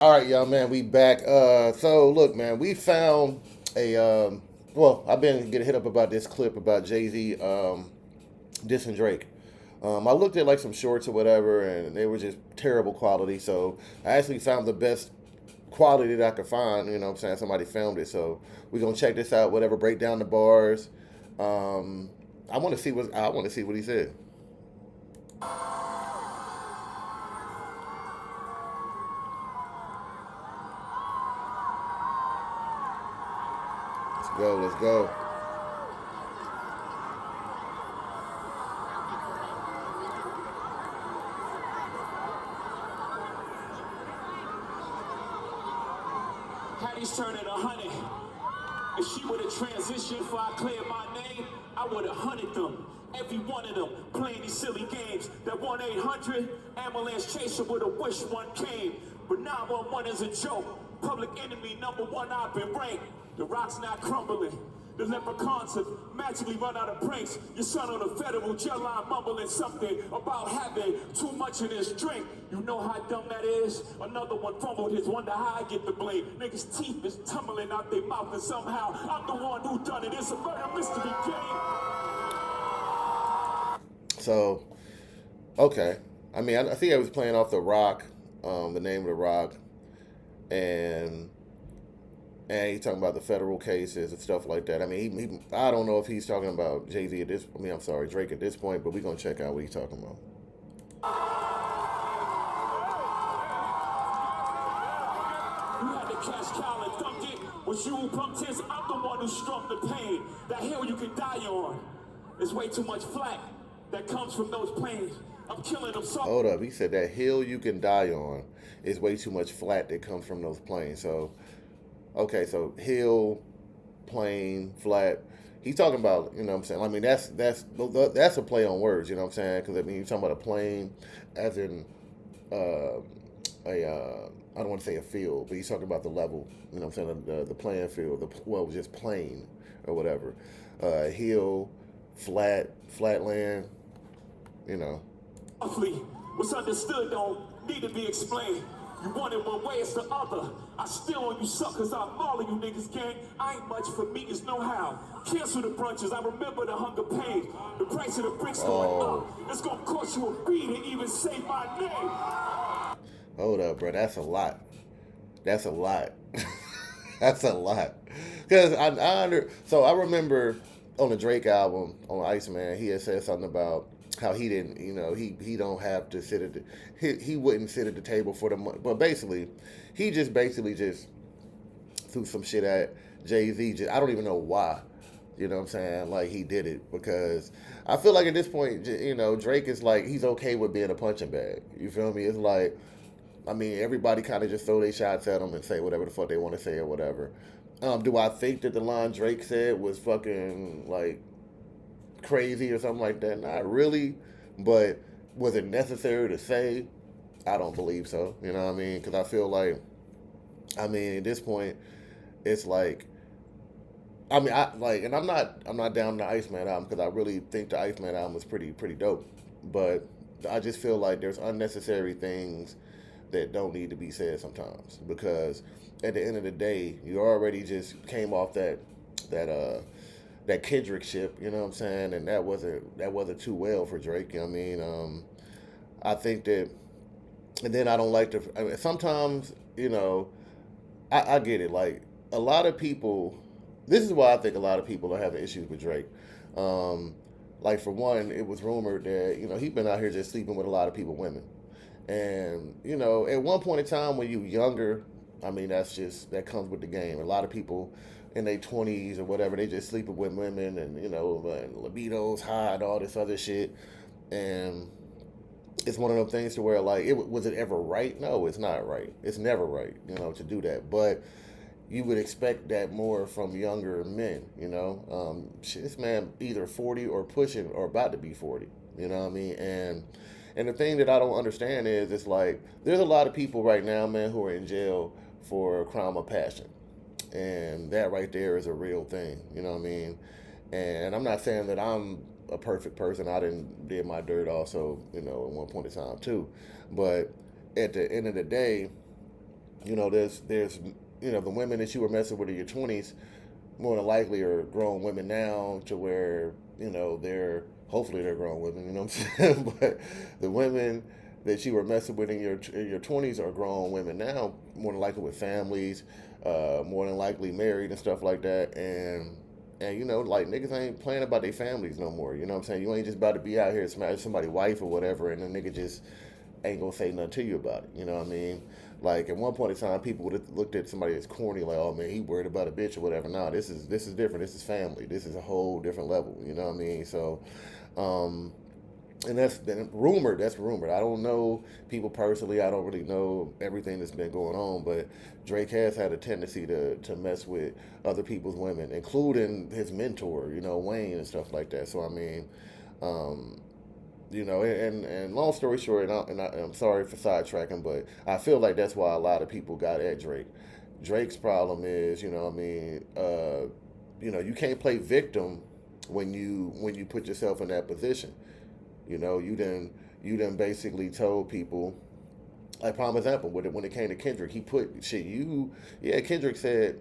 All right, y'all, man, we back. So look, man, we found a. Well, I've been getting hit up about this clip about Jay Z dissing Drake. I looked at like some shorts or whatever, and they were just terrible quality. So I actually found the best quality that I could find. You know, what I'm saying somebody filmed it. So we're gonna check this out. Whatever, break down the bars. Um, I want to see what he said. Let's go. Let's go. Hatties turning 100. If she would have transitioned before I cleared my name, I would have hunted them. Every one of them playing these silly games. That 1-800 ambulance chaser would have wished one came. But 911 is a joke. Public enemy number one, I've been ranked. The rock's not crumbling. The leprechauns have magically run out of pranks. Your son on the federal jail line mumbling something about having too much of this drink. You know how dumb that is? Another one fumbled his, wonder how I get the blame. Niggas' teeth is tumbling out their mouth and somehow I'm the one who done it. It's a murder mystery game. So okay, I mean, I think I was playing off the Rock, the name of the Rock, and he's talking about the federal cases and stuff like that. I mean, I don't know if he's talking about Jay Z at this. I mean, I'm sorry, Drake at this point, but we're gonna check out what he's talking about. You had to catch Kyle and dunk it. Was you who pumped his? I'm the one who struck the pain. That hill you can die on. There's way too much flack that comes from those planes. I'm killing them so. Hold up, he said that hill you can die on is way too much flat that comes from those planes. So okay, so hill, plane, flat. He's talking about, you know what I'm saying? I mean, that's a play on words, you know what I'm saying? Because I mean, you're talking about a plane, as in uh, I don't want to say a field, but he's talking about the level, you know what I'm saying? The playing field, well, just plane or whatever. Hill, flat land, you know. Roughly, what's understood don't need to be explained. You want it one way, it's the other. I still on you suckers, I'm all of you niggas gang. I ain't much for me, it's no how. Cancel the brunches, I remember the hunger pain. The price of the bricks going up. It's gonna cost you a beat to even say my name. Hold up, bro. That's a lot. That's a lot. That's a lot. Because so I remember on the Drake album on Iceman, he had said something about how he didn't, you know, he don't have to sit at the, he wouldn't sit at the table for the money. But basically, he just basically just threw some shit at Jay Z. I don't even know why. You know what I'm saying? Like he did it because I feel like at this point, you know, Drake is like he's okay with being a punching bag. You feel me? It's like I mean, everybody kind of just throw their shots at him and say whatever the fuck they want to say or whatever. Do I think that the line Drake said was fucking like crazy or something like that? Not really, but was it necessary to say? I don't believe so. You know what I mean? Because I feel like, I mean, at this point, it's like, I mean, I like, and I'm not down the Iceman album because I really think the Iceman album was pretty dope. But I just feel like there's unnecessary things that don't need to be said sometimes because at the end of the day, you already just came off that that Kendrick ship, you know what I'm saying, and that wasn't too well for Drake. You know what I mean? I think that, and then I don't like to. I mean, sometimes you know, I get it. Like a lot of people, this is why I think a lot of people are having issues with Drake. Um, like for one, it was rumored that you know he's been out here just sleeping with a lot of people, women. And you know, at one point in time when you younger, I mean that comes with the game. A lot of people in their 20s or whatever, they just sleeping with women, and you know, libido's high and all this other shit. And it's one of them things to where like, was it ever right? No, it's not right. It's never right, you know, to do that. But you would expect that more from younger men, you know. Shit, this man either 40 or pushing or about to be 40, you know what I mean? And the thing that I don't understand is it's like there's a lot of people right now, man, who are in jail for a crime of passion. And that right there is a real thing, you know what I mean? And I'm not saying that I'm a perfect person. I didn't did my dirt also, you know, at one point in time too. But at the end of the day, You know, there's you know, the women that you were messing with in your 20s more than likely are grown women now, to where, you know, hopefully they're grown women, you know what I'm saying? But the women that you were messing with in your 20s are grown women now, more than likely with families, more than likely married and stuff like that. And you know, like, niggas ain't playing about their families no more. You know what I'm saying? You ain't just about to be out here smash somebody's wife or whatever, and the nigga just ain't gonna say nothing to you about it. You know what I mean? Like, at one point in time, people would have looked at somebody as corny, like, "Oh man, he worried about a bitch or whatever." No, this is different. This is family. This is a whole different level. You know what I mean? So, um, and that's been rumored. That's rumored. I don't know people personally. I don't really know everything that's been going on, but Drake has had a tendency to mess with other people's women, including his mentor, you know, Wayne and stuff like that. So I mean, um, you know, and long story short, I'm sorry for sidetracking, but I feel like that's why a lot of people got at Drake. Drake's problem is, you know, what I mean, you know, you can't play victim when you put yourself in that position. You know, you done basically told people, like, prime example, when it came to Kendrick, he put shit, yeah, Kendrick said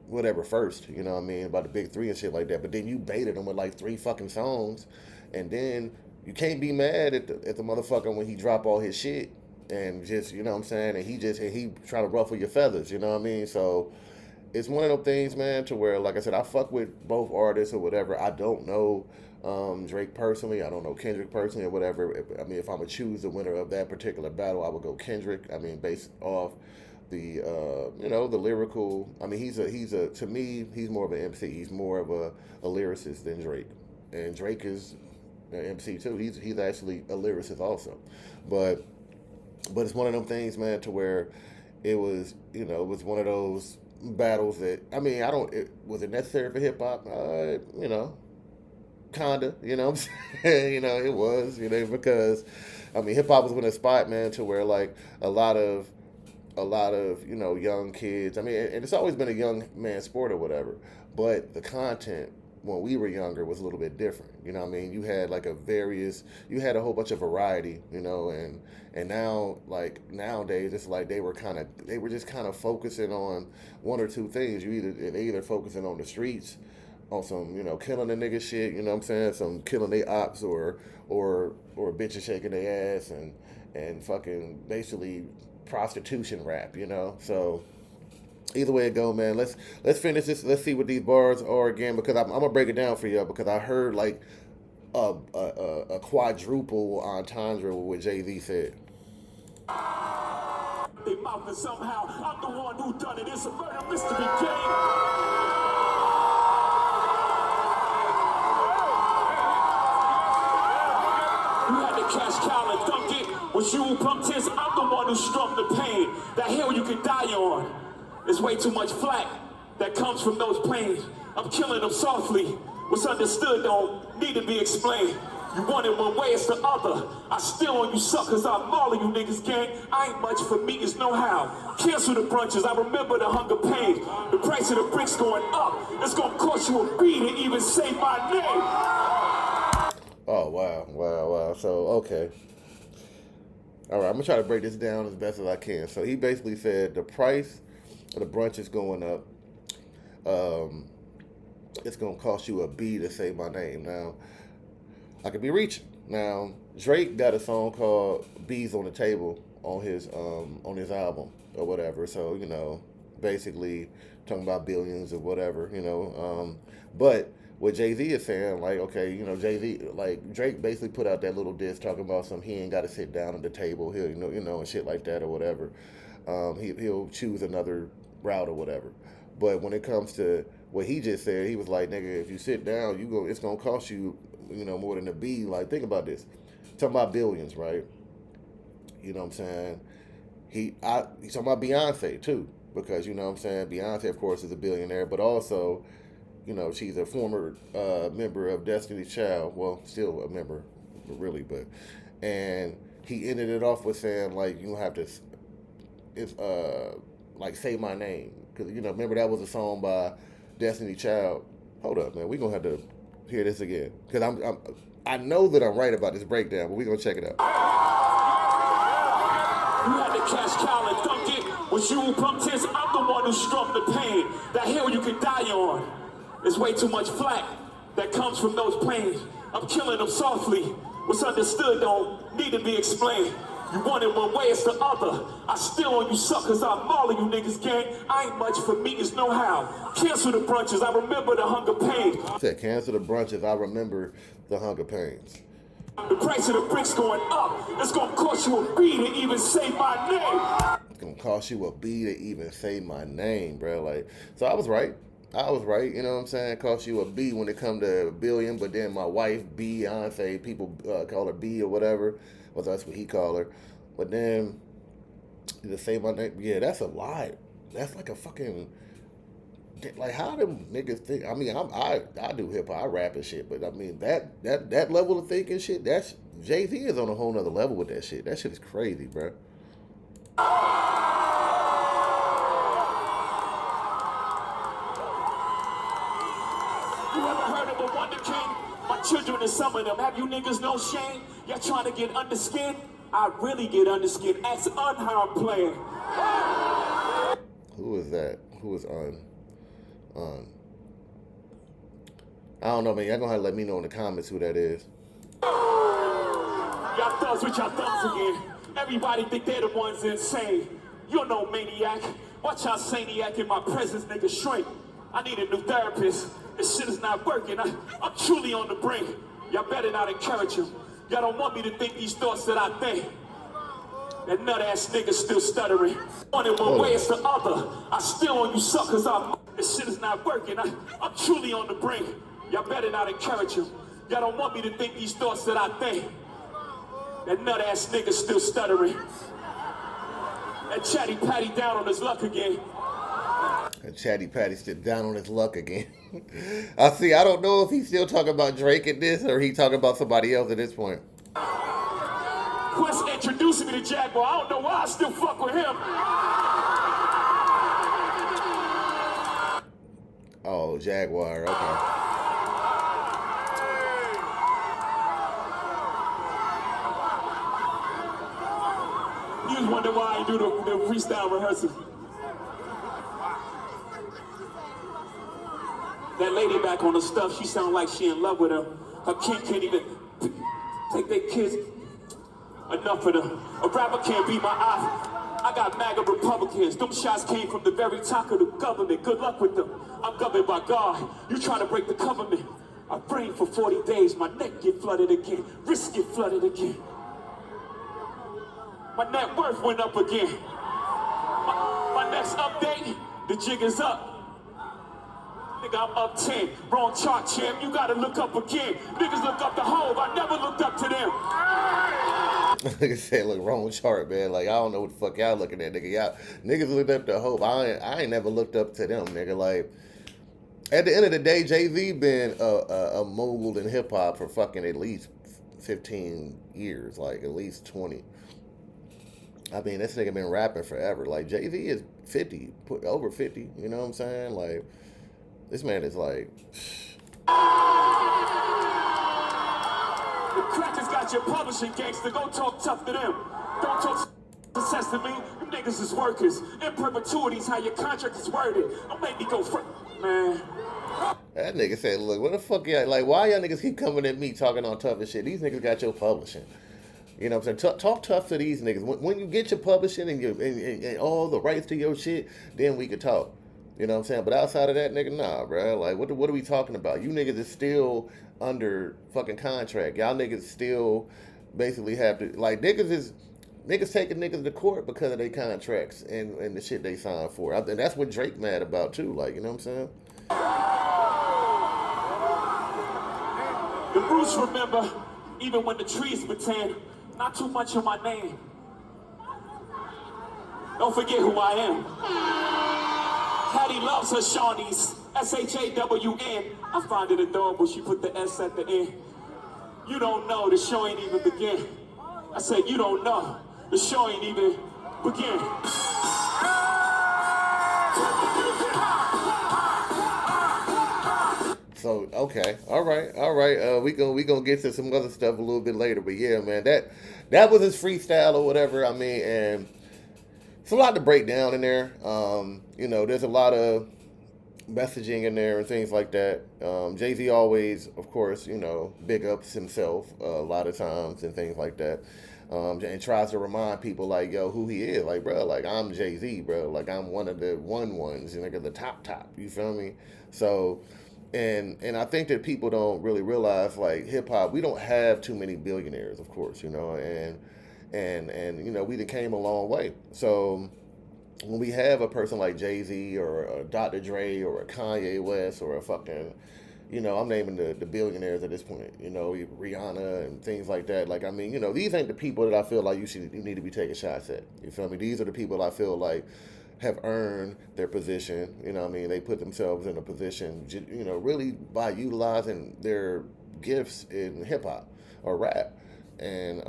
whatever first, you know what I mean, about the big three and shit like that, but then you baited him with like three fucking songs, and then you can't be mad at the motherfucker when he drop all his shit and just, you know what I'm saying, and he trying to ruffle your feathers, you know what I mean? So it's one of those things, man, to where, like I said, I fuck with both artists or whatever. I don't know Drake personally. I don't know Kendrick personally or whatever. I mean, if I'm gonna choose the winner of that particular battle, I would go Kendrick. I mean, based off the you know, the lyrical. I mean, he's a to me, he's more of an MC. He's more of a lyricist than Drake, and Drake is an MC too. He's actually a lyricist also, but it's one of them things, man, to where it was, you know, it was one of those battles that, I mean, I don't, was it necessary for hip hop? You know, kinda, you know what I'm saying? You know, it was, you know, because I mean, hip hop was in a spot, man, to where, like, a lot of you know, young kids. I mean, and it's always been a young man sport or whatever, but the content when we were younger was a little bit different. You know what I mean? You had like you had a whole bunch of variety, you know, and now, like, nowadays, it's like they were just kind of focusing on one or two things. They either focusing on the streets, on some, you know, killing the nigga shit, you know what I'm saying, some killing they ops, or bitches shaking their ass, and fucking basically prostitution rap, you know. So either way it go, man, let's finish this. Let's see what these bars are again, because I'm gonna break it down for you, because I heard like a quadruple entendre with what Jay-Z said. They mouth and somehow I'm the one who done it. It's a murder mystery game. You had to catch Kyle and dunk it. When you pumped his, I'm the one who struck the pain. That hill you could die on. There's way too much flack that comes from those planes. I'm killing them softly. What's understood don't need to be explained. You want it one way, it's the other. I still on you suckers, I'm mauling you niggas, gang. I ain't much for me, it's no how. Cancel the brunches, I remember the hunger pain. The price of the bricks going up. It's gonna cost you a beat to even say my name. Oh, wow. So, okay. All right, I'm gonna try to break this down as best as I can. So he basically said the price of the brunch is going up. It's gonna cost you a B to say my name. Now, I could be reaching. Now, Drake got a song called "Bees on the Table" on his album or whatever. So, you know, basically talking about billions or whatever. You know, but what Jay-Z is saying, like, okay, you know, Jay-Z, like, Drake basically put out that little diss talking about he ain't got to sit down at the table, he'll, and shit like that or whatever. He'll choose another route or whatever. But when it comes to what he just said, he was like, nigga, if you sit down, it's gonna cost you, you know, more than a B. Like, think about this. Talking about billions, right? You know what I'm saying? He's talking about Beyonce too, because, you know what I'm saying, Beyonce, of course, is a billionaire, but also, you know, she's a former member of Destiny's Child. Well, still a member, really, but, and he ended it off with saying, like, you don't have to, it's like, say my name, because, you know, remember that was a song by Destiny Child. Hold up, man, we gonna have to hear this again, because I know that I'm right about this breakdown, but we gonna check it out. You had to catch Kyle and dunk it. With you pump tents, I'm the one who struck the pain. That hill you can die on. There's way too much flack that comes from those planes. I'm killing them softly. What's understood don't need to be explained. You want it one way, it's the other. I still on you suckers, I'm all of you niggas gang. I ain't much for me, it's no how. Cancel the brunches, I remember the hunger pains. Said cancel the brunches, I remember the hunger pains. The price of the bricks going up. It's gonna cost you a B to even say my name. It's gonna cost you a B to even say my name, bro. Like, so I was right. You know what I'm saying? Cost you a B when it come to a billion, but then my wife, Beyonce, people call her B or whatever. Well, that's what he called her. But then, to say my name, yeah, that's a lie. That's like a fucking, like, how them niggas think? I mean, I do hip hop, I rap and shit, but I mean that level of thinking shit, that's Jay-Z is on a whole nother level with that shit. That shit is crazy, bro. You ever heard of a Wonder King? My children and some of them. Have you niggas no shame? Y'all trying to get under skin? I really get under skin. Ask unharmed player. Who is that? Who is on? I don't know, man. Y'all gonna have to let me know in the comments who that is. Y'all thugs with y'all thugs again. Everybody think they're the ones insane. You're no maniac. Watch y'all saniac in my presence, nigga, shrink. I need a new therapist. This shit is not working. I'm truly on the brink. Y'all better not encourage him. Y'all don't want me to think these thoughts that I think. That nut-ass nigga still stuttering. One in one way, it's the other. I still on you suckers. This shit is not working. I'm truly on the brink. Y'all better not encourage him. Y'all don't want me to think these thoughts that I think. That nut-ass nigga still stuttering. That chatty patty down on his luck again. And Chatty Patty still down on his luck again. I see. I don't know if he's still talking about Drake in this or he talking about somebody else at this point. Quest introducing me to Jaguar. I don't know why I still fuck with him. Oh, Jaguar. Okay. You just wonder why I do the freestyle rehearsal. That lady back on the stuff, she sound like she in love with her. Her kid can't even take their kids. Enough of them. A rapper can't be my eye. I got MAGA Republicans. Them shots came from the very top of the government. Good luck with them. I'm governed by God. You trying to break the government. I prayed for 40 days. My neck get flooded again. Wrist get flooded again. My net worth went up again. My next update, the jig is up. Nigga, I'm up 10. Wrong chart, champ. You gotta look up again. Niggas look up the Hove. I never looked up to them. Nigga said, look, wrong chart, man. Like, I don't know what the fuck y'all looking at, nigga. Y'all niggas looked up to Hove. I ain't never looked up to them, nigga. Like, at the end of the day, Jay-Z been a mogul in hip hop for fucking at least 15 years, like at least 20. I mean, this nigga been rapping forever. Like, Jay-Z is 50, over 50. You know what I'm saying? Like, this man is like. The crackers got your publishing gangster. Go talk tough to them. Don't talk success to me. Them niggas is workers. In perpetuity's how your contract is worded. Don't make me go man. That nigga said, look, what the fuck y'all, like, why y'all niggas keep coming at me talking on tough and shit? These niggas got your publishing. You know what I'm saying? Talk tough to these niggas. When you get your publishing and all the rights to your shit, then we could talk. You know what I'm saying? But outside of that, nigga, nah, bro. Like, what are we talking about? You niggas is still under fucking contract. Y'all niggas still basically have to, like, niggas taking niggas to court because of their contracts and the shit they signed for. And that's what Drake mad about, too. Like, you know what I'm saying? The roots remember, even when the trees pretend, not too much of my name. Don't forget who I am. Hattie loves her Shawnees, S-H-A-W-N. I find it adorable she put the S at the end. You don't know, the show ain't even begin. I said, you don't know, the show ain't even begin. So, okay, all right. We gonna get to some other stuff a little bit later, but yeah, man, that was his freestyle or whatever. I mean, and it's a lot to break down in there. You know, there's a lot of messaging in there and things like that. Jay-Z always, of course, you know, big ups himself a lot of times and things like that. And tries to remind people like, yo, who he is. Like, bro, like I'm Jay-Z, bro. Like I'm one of the ones, and like the top. You feel me? So, and I think that people don't really realize like hip hop. We don't have too many billionaires, of course, you know, and you know we done came a long way. So when we have a person like Jay Z or a Dr. Dre or a Kanye West or a fucking, you know, I'm naming the billionaires at this point, you know, Rihanna and things like that. Like, I mean, you know, these ain't the people that I feel like you need to be taking shots at. You feel me? These are the people I feel like have earned their position. You know what I mean? They put themselves in a position, you know, really by utilizing their gifts in hip hop or rap. And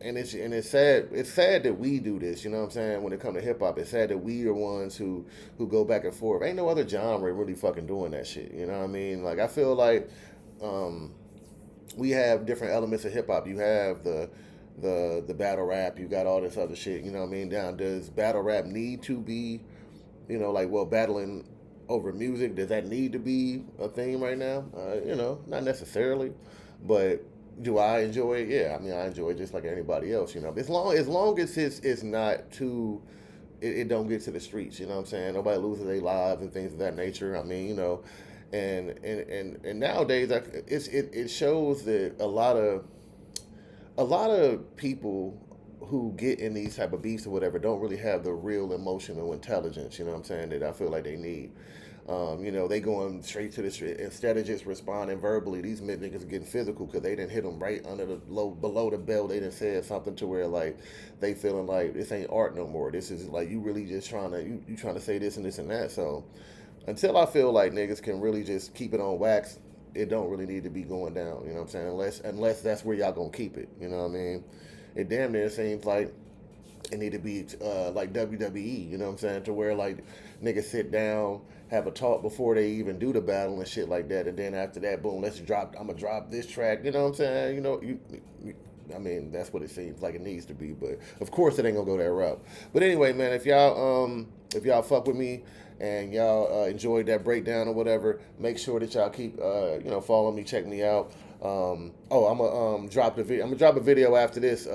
it's sad. It's sad that we do this. You know what I'm saying? When it comes to hip hop, it's sad that we are ones who go back and forth. Ain't no other genre really fucking doing that shit. You know what I mean? Like I feel like we have different elements of hip hop. You have the battle rap. You got all this other shit. You know what I mean? Down, does battle rap need to be, you know, like well battling over music? Does that need to be a thing right now? You know, not necessarily, but do I enjoy it? Yeah, I mean, I enjoy it just like anybody else, you know. As long as it's not too, it don't get to the streets, you know what I'm saying? Nobody loses their lives and things of that nature. I mean, you know, and nowadays, it shows that a lot of people who get in these type of beefs or whatever don't really have the real emotional intelligence, you know what I'm saying, that I feel like they need. You know, they going straight to the street instead of just responding verbally. These men niggas are getting physical because they didn't hit them right under the below the belt. They didn't say something to where like they feeling like this ain't art no more. This is like you really just trying to you trying to say this and this and that. So until I feel like niggas can really just keep it on wax, it don't really need to be going down. You know what I'm saying? Unless that's where y'all gonna keep it. You know what I mean? It damn near seems like it need to be like WWE, you know what I'm saying, to where like niggas sit down, have a talk before they even do the battle and shit like that, and then after that, boom, I'm gonna drop this track, you know what I'm saying, you know, I mean, that's what it seems like it needs to be, but of course it ain't gonna go that route. But anyway, man, if y'all fuck with me and y'all enjoyed that breakdown or whatever, make sure that y'all keep you know following me, check me out. I'm gonna drop the video. I'm gonna drop a video after this.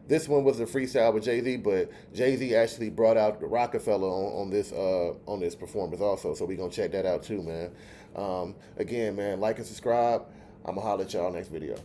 This one was a freestyle with Jay Z, but Jay Z actually brought out the Rockefeller on this performance also. So we gonna check that out too, man. Again, man, like and subscribe. I'm gonna holler at y'all next video.